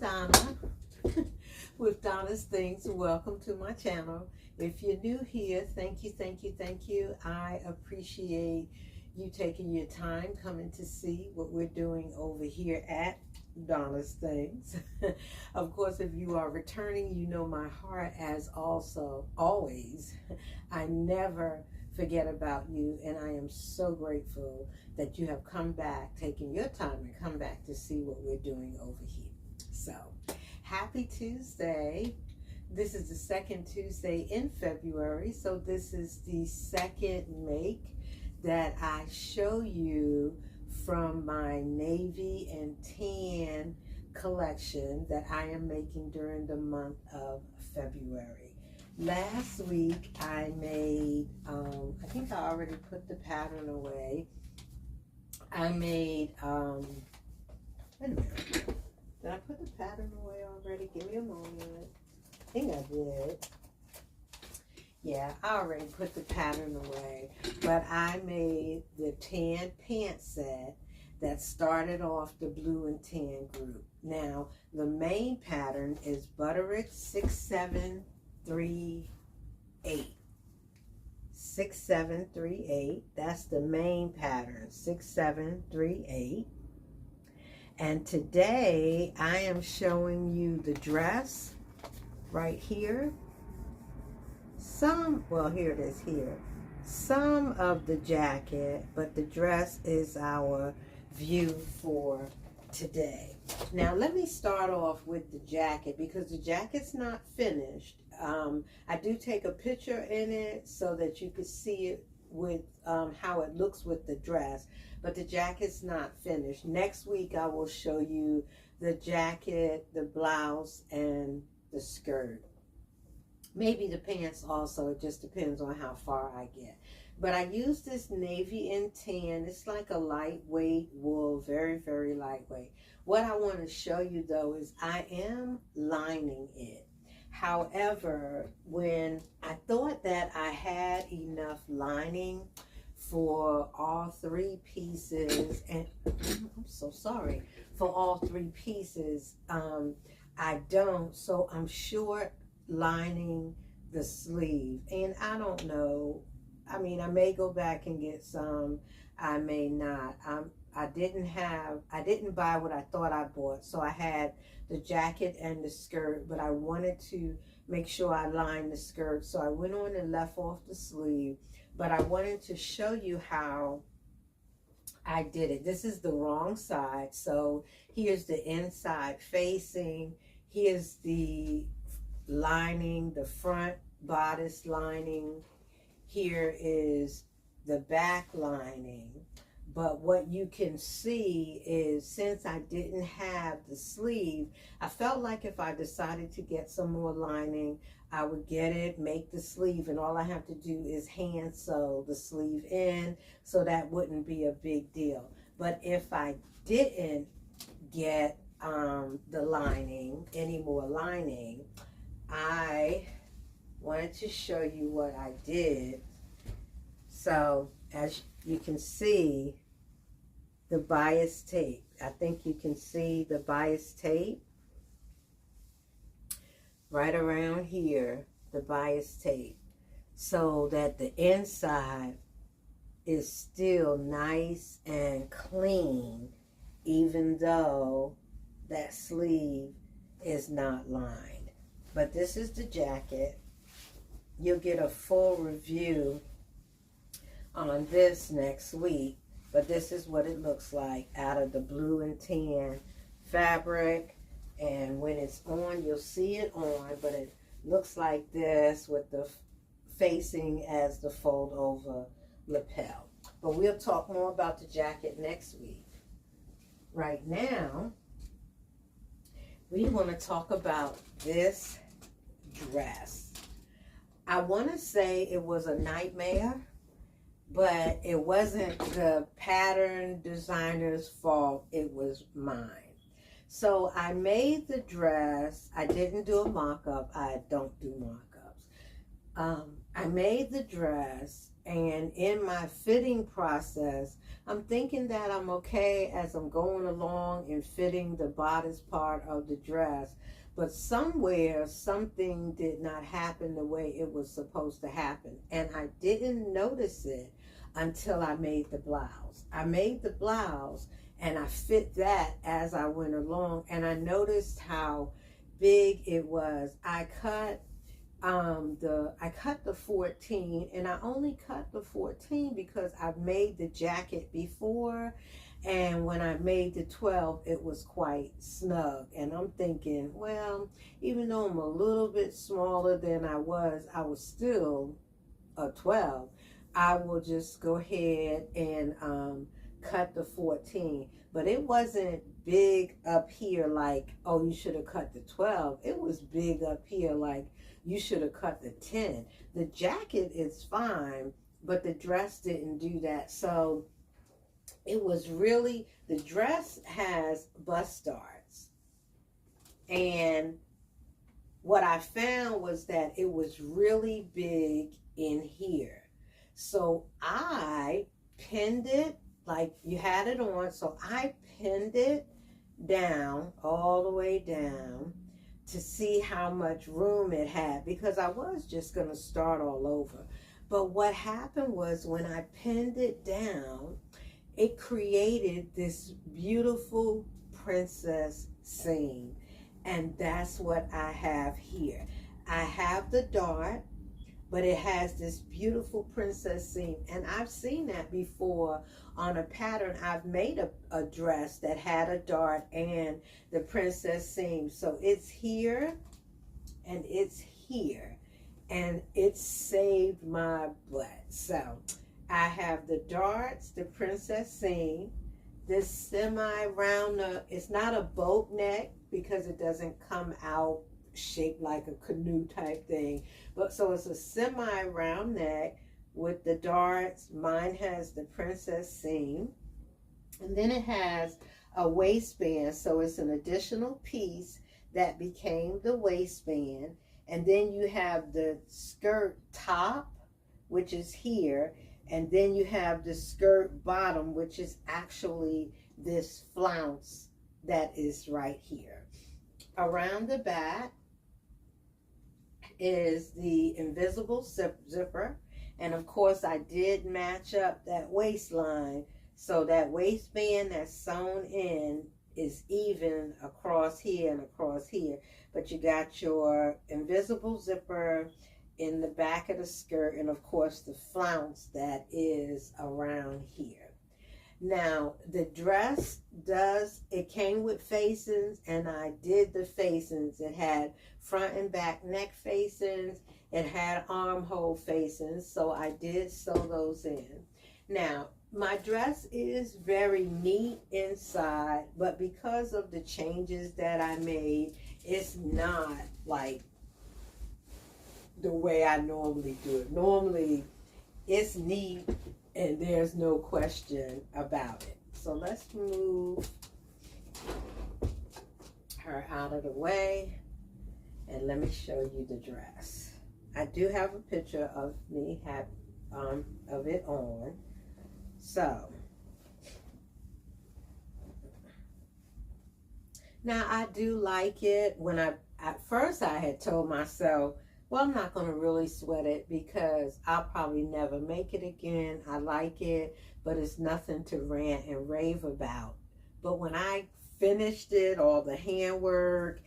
Donna with Donna's Things. Welcome to my channel. If you're new here, thank you, thank you, thank you. I appreciate you taking your time coming to see what we're doing over here at Donna's Things. Of course, if you are returning, you know my heart as also always. I never forget about you, and I am so grateful that you have come back, taken your time and come back to see what we're doing over here. So, happy Tuesday. This is the second Tuesday in February, so this is the second make that I show you from my navy and tan collection that I am making during the month of February. Last week I made, I think I already put the pattern away. I made, wait a minute. Did I put the pattern away already? Give me a moment. I think I did. Yeah, I already put the pattern away. But I made the tan pant set that started off the blue and tan group. Now, the main pattern is Butterick 6738. 6738. That's the main pattern, 6738. And today I am showing you the dress right here. Well, here it is here. Some of the jacket, but the dress is our view for today. Now, let me start off with the jacket because the jacket's not finished. I do take a picture in it so that you can see it with how it looks with the dress, but the jacket's not finished. Next week I will show you the jacket, the blouse, and the skirt. Maybe the pants also, it just depends on how far I get. But I use this navy and tan. It's like a lightweight wool, very, very lightweight. What I want to show you though is I am lining it. However, when I thought that I had enough lining for all three pieces, and I'm so sorry, for all three pieces, I don't, so I'm short lining the sleeve. And I don't know, I mean, I may go back and get some, I may not. I didn't buy what I thought I bought, so I had the jacket and the skirt, but I wanted to make sure I lined the skirt, so I went on and left off the sleeve. But I wanted to show you how I did it. This is the wrong side, so here's the inside facing, here's the lining, the front bodice lining, here is the back lining. But what you can see is, since I didn't have the sleeve, I felt like if I decided to get some more lining, I would get it, make the sleeve, and all I have to do is hand sew the sleeve in, so that wouldn't be a big deal. But if I didn't get the lining, any more lining, I wanted to show you what I did. So as you can see, the bias tape. I think you can see the bias tape right around here, the bias tape, so that the inside is still nice and clean, even though that sleeve is not lined. But this is the jacket. You'll get a full review on this next week, but this is what it looks like out of the blue and tan fabric. And when it's on, you'll see it on, but it looks like this with the facing as the fold over lapel. But we'll talk more about the jacket next week. Right now, we want to talk about this dress. I want to say it was a nightmare, but it wasn't the pattern designer's fault, it was mine. So I made the dress. I didn't do a mock-up. I don't do mock-ups. I made the dress, and in my fitting process, I'm thinking that I'm okay as I'm going along and fitting the bodice part of the dress, but somewhere something did not happen the way it was supposed to happen, and I didn't notice it until I made the blouse. I made the blouse and I fit that as I went along, and I noticed how big it was. I cut the 14, and I only cut the 14 because I've made the jacket before, and when I made the 12 it was quite snug, and I'm thinking, well, even though I'm a little bit smaller than I was still a 12. I will just go ahead and cut the 14, but it wasn't big up here like, oh, you should have cut the 12. It was big up here like, you should have cut the 10. The jacket is fine, but the dress didn't do that. So it was really, the dress has bust darts, and what I found was that it was really big in here. So I pinned it, like you had it on, so I pinned it down, all the way down, to see how much room it had, because I was just going to start all over. But what happened was, when I pinned it down, it created this beautiful princess seam, and that's what I have here. I have the dart, but it has this beautiful princess seam, and I've seen that before on a pattern. I've made a dress that had a dart and the princess seam. So it's here and it's here, and it saved my butt. So I have the darts, the princess seam, this semi-round, it's not a boat neck because it doesn't come out shaped like a canoe type thing, but so it's a semi-round neck with the darts. Mine has the princess seam, and then it has a waistband, so it's an additional piece that became the waistband. And then you have the skirt top, which is here, and then you have the skirt bottom, which is actually this flounce that is right here. Around the back is the invisible zipper, and of course I did match up that waistline, so that waistband that's sewn in is even across here and across here. But you got your invisible zipper in the back of the skirt, and of course the flounce that is around here. Now the dress it came with facings, and I did the facings. It had front and back neck facings, it had armhole facings, so I did sew those in. Now my dress is very neat inside, but because of the changes that I made, it's not like the way I normally do it. Normally it's neat and there's no question about it. So let's move her out of the way, and let me show you the dress. I do have a picture of me of it on. So now I do like it. When at first I had told myself, well, I'm not going to really sweat it because I'll probably never make it again. I like it, but it's nothing to rant and rave about. But when I finished it, all the handwork,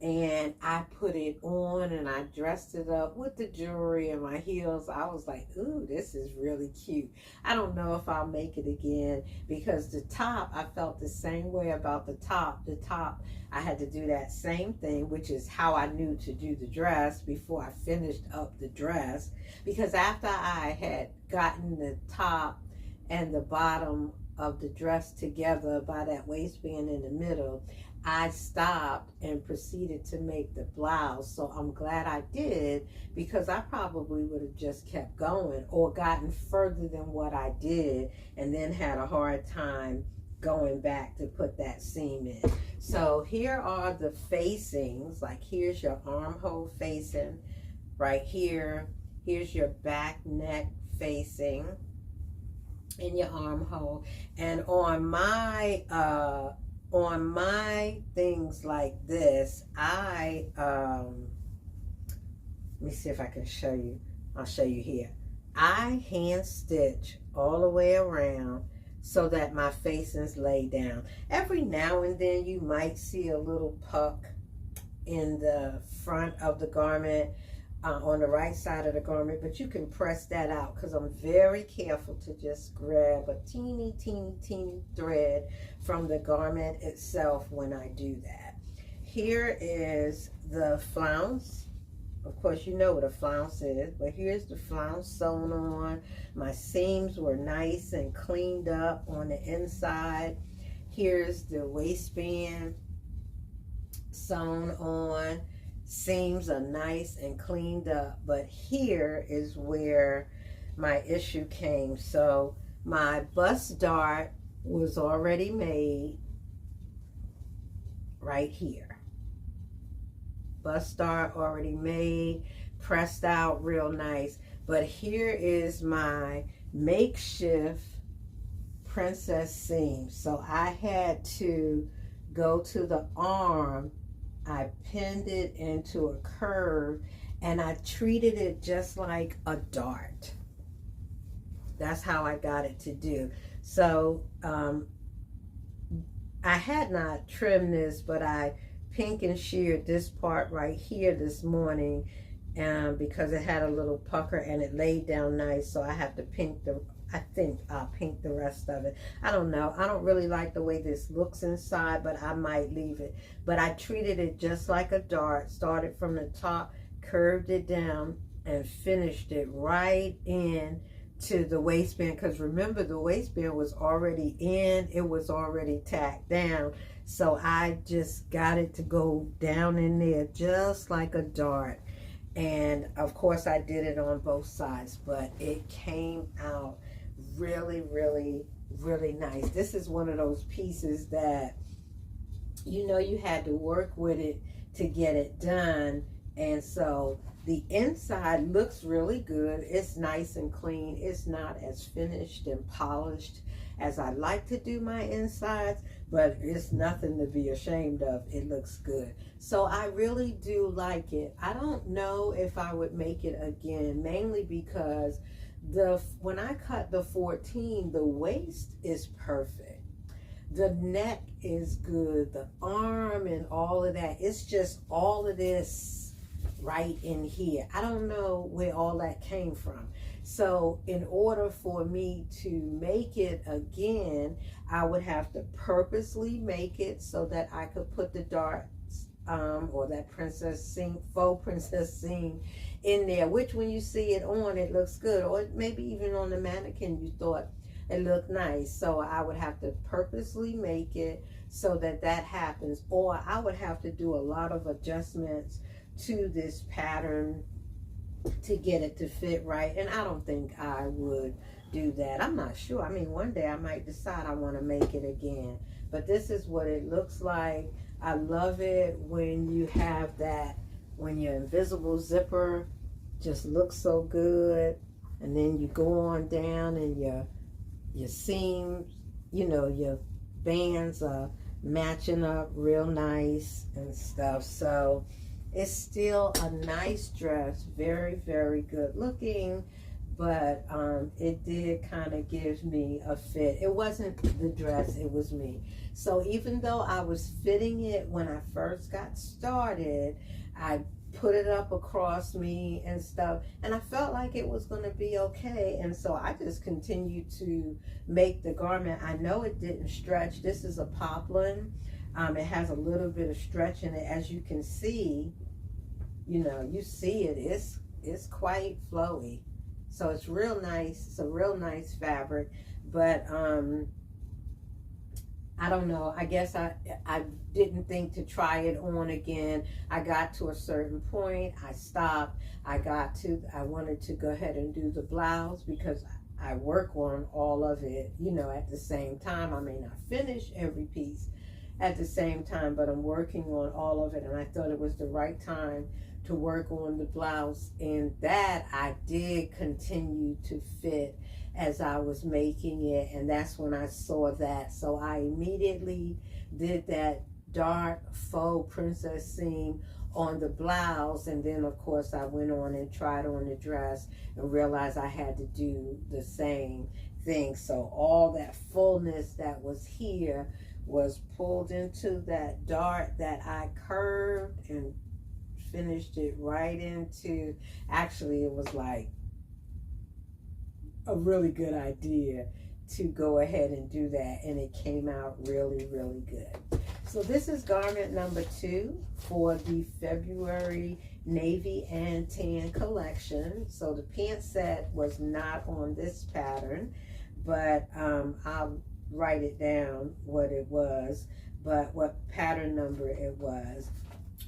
and I put it on and I dressed it up with the jewelry and my heels, I was like, ooh, this is really cute. I don't know if I'll make it again, because the top, I felt the same way about the top. The top, I had to do that same thing, which is how I knew to do the dress before I finished up the dress. Because after I had gotten the top and the bottom of the dress together by that waistband in the middle, I stopped and proceeded to make the blouse. So I'm glad I did, because I probably would have just kept going or gotten further than what I did, and then had a hard time going back to put that seam in. So here are the facings. Like, here's your armhole facing right here. Here's your back neck facing. in your armhole. And on my things like this, let me see if I can show you. I'll show you here. I hand stitch all the way around so that my facings lay down. Every now and then you might see a little puck in the front of the garment, on the right side of the garment, but you can press that out because I'm very careful to just grab a teeny thread from the garment itself when I do that. Here is the flounce. Of course, you know what a flounce is, but here's the flounce sewn on. My seams were nice and cleaned up on the inside. Here's the waistband sewn on. Seams are nice and cleaned up, but here is where my issue came. So my bust dart was already made right here. Bust dart already made, pressed out real nice. But here is my makeshift princess seam. So I had to go to the arm. I pinned it into a curve and I treated it just like a dart. That's how I got it to do. So I had not trimmed this, but I pink and sheared this part right here this morning because it had a little pucker and it laid down nice. So I have to I think I'll pink the rest of it. I don't know. I don't really like the way this looks inside, but I might leave it. But I treated it just like a dart. Started from the top, curved it down, and finished it right in to the waistband. Because remember, the waistband was already in. It was already tacked down. So I just got it to go down in there just like a dart. And of course, I did it on both sides, but it came out really nice. This is one of those pieces that you had to work with it to get it done. And so the inside looks really good. It's nice and clean. It's not as finished and polished as I like to do my insides, but it's nothing to be ashamed of. It looks good. So I really do like it. I don't know if I would make it again, mainly because when I cut the 14, the waist is perfect. The neck is good. The arm and all of that. It's just all of this right in here. I don't know where all that came from. So in order for me to make it again, I would have to purposely make it so that I could put the darts or that princess seam, faux princess seam in there, which when you see it on, it looks good. Or maybe even on the mannequin, you thought it looked nice. So I would have to purposely make it so that that happens. Or I would have to do a lot of adjustments to this pattern to get it to fit right. And I don't think I would do that. I'm not sure. I mean, one day I might decide I want to make it again. But this is what it looks like. I love it when you have that, when your invisible zipper just looks so good. And then you go on down and your seams, your bands are matching up real nice and stuff. So it's still a nice dress, very good looking, but it did kind of give me a fit. It wasn't the dress, it was me. So even though I was fitting it when I first got started, I put it up across me and stuff, and I felt like it was going to be okay. And so I just continued to make the garment. I know it didn't stretch. This is a poplin. It has a little bit of stretch in it, as you can see. You see it. It's quite flowy. So it's real nice. It's a real nice fabric. But I don't know. I guess I didn't think to try it on again. I got to a certain point. I stopped. I wanted to go ahead and do the blouse because I work on all of it, at the same time. I may not finish every piece at the same time, but I'm working on all of it, and I thought it was the right time to work on the blouse, and that I did continue to fit as I was making it, and that's when I saw that. So I immediately did that dark faux princess seam on the blouse, and then of course I went on and tried on the dress and realized I had to do the same thing. So all that fullness that was here was pulled into that dart that I curved and finished it right into, actually it was like a really good idea to go ahead and do that, and it came out really, really good. So this is garment number 2 for the February navy and tan collection. So the pant set was not on this pattern, but I'll write it down what it was, but what pattern number it was.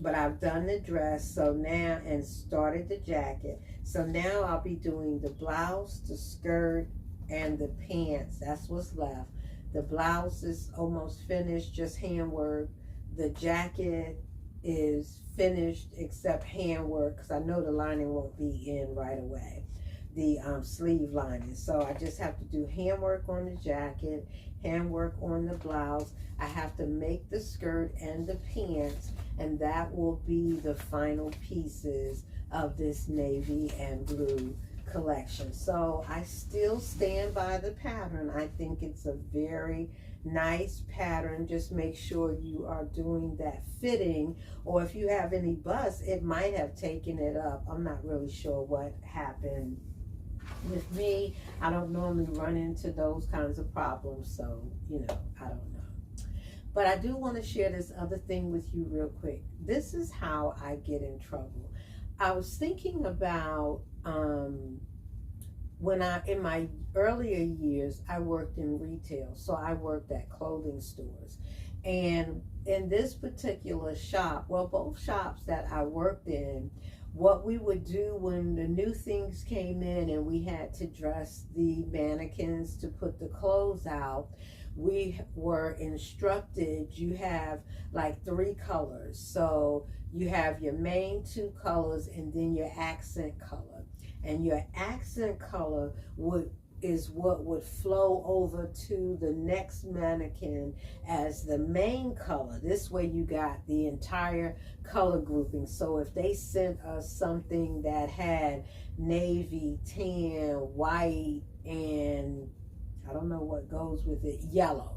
But I've done the dress, so now, and started the jacket. So now I'll be doing the blouse, the skirt, and the pants. That's what's left. The blouse is almost finished, just handwork. The jacket is finished except handwork, because I know the lining won't be in right away, the sleeve lining. So I just have to do handwork on the jacket, handwork on the blouse. I have to make the skirt and the pants, and that will be the final pieces of this navy and blue collection. So I still stand by the pattern. I think it's a very nice pattern. Just make sure you are doing that fitting, or if you have any bust, it might have taken it up. I'm not really sure what happened with me. I don't normally run into those kinds of problems, so you know, I don't know. But I do want to share this other thing with you real quick. This is how I get in trouble. I was thinking about when in my earlier years, I worked in retail. So I worked at clothing stores. And in this particular shop, well, both shops that I worked in, what we would do when the new things came in and we had to dress the mannequins to put the clothes out, we were instructed, you have like 3 colors. So you have your main 2 colors and then your accent color. And your accent color is what would flow over to the next mannequin as the main color. This way you got the entire color grouping. So if they sent us something that had navy, tan, white, and I don't know what goes with it, yellow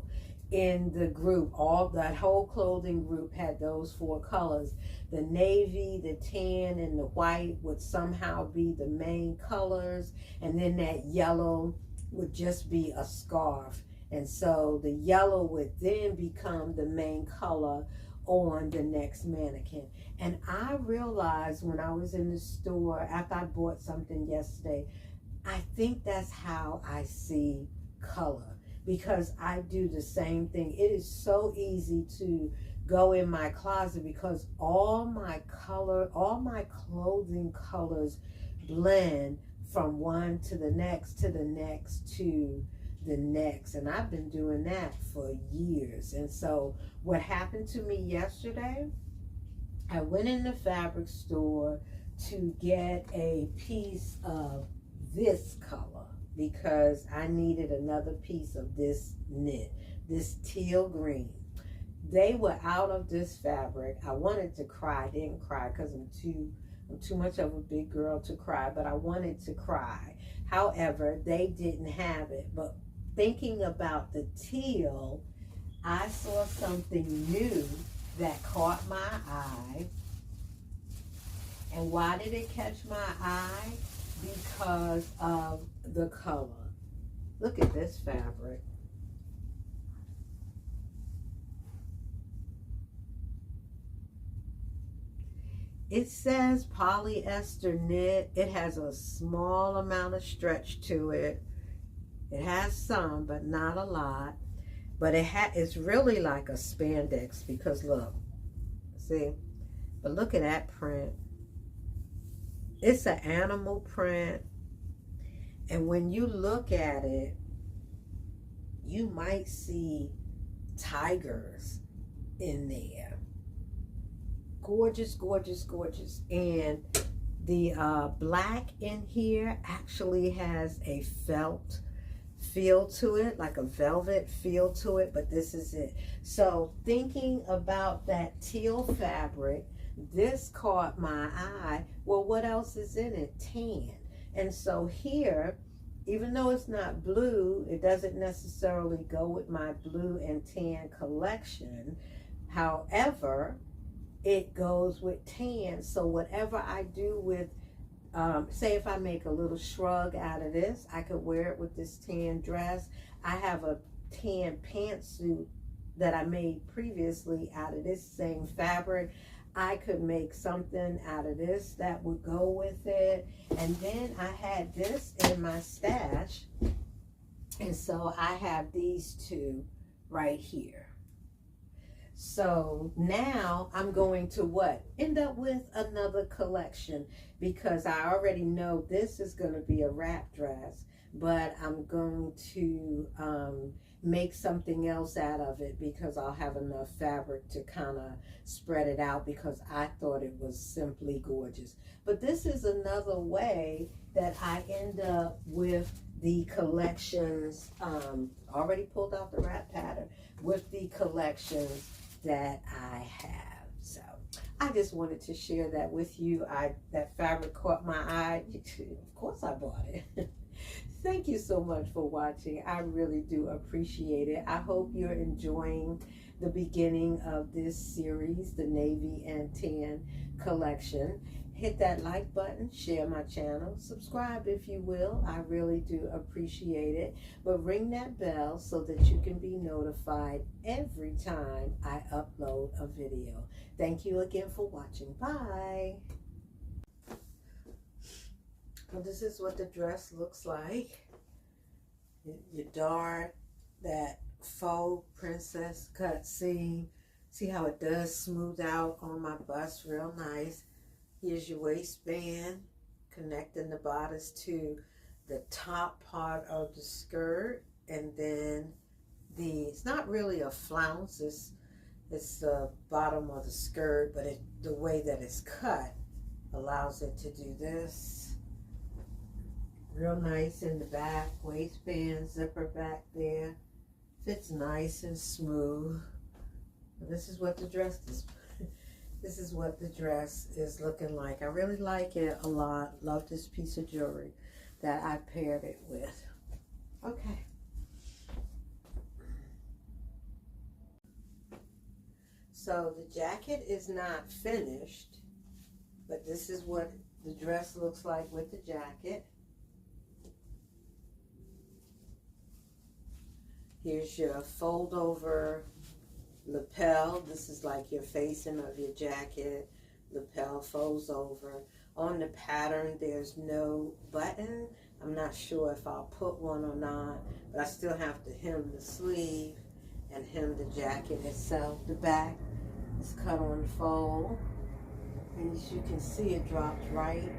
in the group, all that whole clothing group had those 4 colors. The navy, the tan, and the white would somehow be the main colors, and then that yellow would just be a scarf. And so the yellow would then become the main color on the next mannequin. And I realized when I was in the store, after I bought something yesterday, I think that's how I see color, because I do the same thing. It is so easy to go in my closet because all my clothing colors blend from one to the next to the next to the next. And I've been doing that for years. And so what happened to me yesterday, I went in the fabric store to get a piece of this color because I needed another piece of this knit, this teal green. They were out of this fabric. I wanted to cry. I didn't cry because I'm too much of a big girl to cry, but I wanted to cry. However, they didn't have it. But thinking about the teal, I saw something new that caught my eye. And why did it catch my eye? Because of the color. Look at this fabric. It says polyester knit. It has a small amount of stretch to it. It has some, but not a lot. But it's really like a spandex because look, see? But look at that print. It's an animal print. And when you look at it, you might see tigers in there. Gorgeous, gorgeous, gorgeous. And the black in here actually has a felt feel to it, like a velvet feel to it, but this is it. So thinking about that teal fabric, this caught my eye. Well, what else is in it? Tan. And so here, even though it's not blue, it doesn't necessarily go with my blue and tan collection. However, it goes with tan. So whatever I do with, say if I make a little shrug out of this, I could wear it with this tan dress. I have a tan pantsuit that I made previously out of this same fabric. I could make something out of this that would go with it. And then I had this in my stash. And so I have these two right here. So now I'm going to what? End up with another collection, because I already know this is going to be a wrap dress, but I'm going to make something else out of it because I'll have enough fabric to kind of spread it out, because I thought it was simply gorgeous. But this is another way that I end up with the collections, already pulled out the wrap pattern, with the collections that I have. So I just wanted to share that with you. That fabric caught my eye. Of course I bought it. Thank you so much for watching. I really do appreciate it. I hope you're enjoying the beginning of this series, the Navy and Tan collection. Hit that like button, share my channel, subscribe if you will. I really do appreciate it. But ring that bell so that you can be notified every time I upload a video. Thank you again for watching. Bye. Well, this is what the dress looks like. Your dart, that faux princess cut seam. See how it does smooth out on my bust real nice. Here's your waistband, connecting the bodice to the top part of the skirt. And then it's not really a flounce, it's the bottom of the skirt, but the way that it's cut allows it to do this. Real nice in the back, waistband, zipper back there. Fits nice and smooth. This is what the dress is. This is what the dress is looking like. I really like it a lot. Love this piece of jewelry that I paired it with. Okay. So the jacket is not finished, but this is what the dress looks like with the jacket. Here's your fold over lapel. This is like your facing of your jacket. Lapel folds over. On the pattern, there's no button. I'm not sure if I'll put one or not, but I still have to hem the sleeve and hem the jacket itself. The back is cut on the fold. And as you can see, it drops right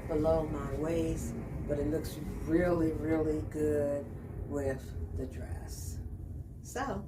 below my waist, but it looks really, really good with the dress. So